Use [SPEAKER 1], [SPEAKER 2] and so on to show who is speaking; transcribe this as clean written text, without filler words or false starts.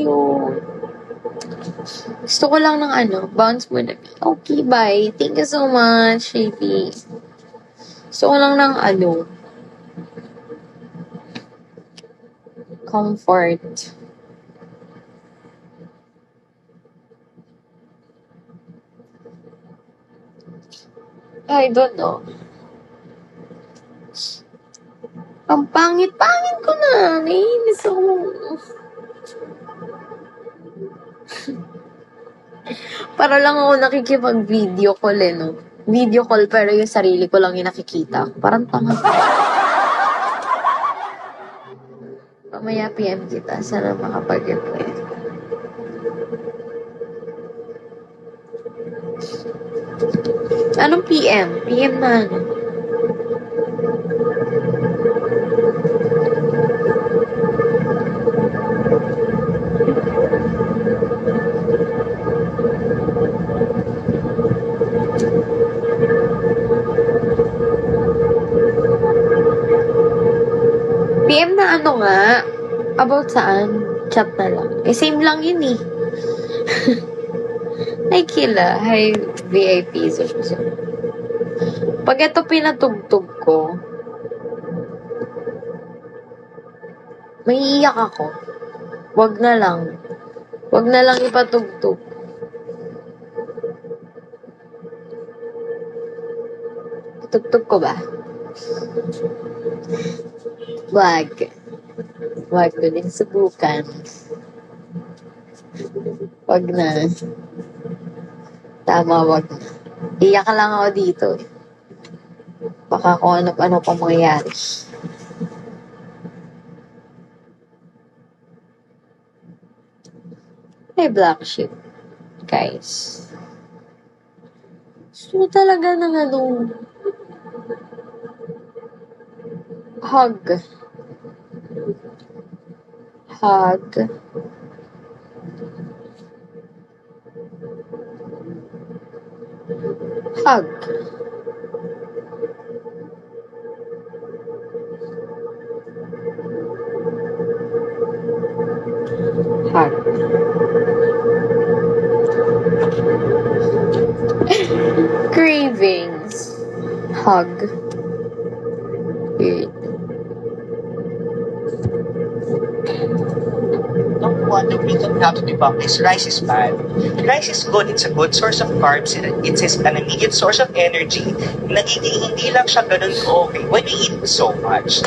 [SPEAKER 1] you. Gusto ko lang ng bounce muna. Okay, bye. Thank you so much, Shady. Gusto ko lang ng comfort. I don't know. Ang pangit-pangit ko na. Naiinis ako. Para lang ako nakikipag-video call no? Video call pero yung sarili ko lang yung nakikita. Parang tanga. Mamaya PM kita. Sana makapag-reply. Anong PM? PM na PM na nga? About saan? Chat na lang. Same lang yun eh. Hi, Kila. Hi, VIP. Pag ito pinatugtog ko, maiiyak ako. Wag na lang. Wag na lang ipatugtog. Tugtog ko ba? Wag. Wag ko din subukan. Wag na. Tama, wag na. Iyak lang ako dito. Baka kung ano-ano pa mangyayari. Hey, black sheep. Guys. Gusto talaga ng hug. Hug. Hug. Hug. Cravings. Hug. Weird.
[SPEAKER 2] One of reason how to debunk is rice is bad. Rice is good. It's a good source of carbs. It's an immediate source of energy. Nagiging hindi lang siya ganun okay when we eat so much.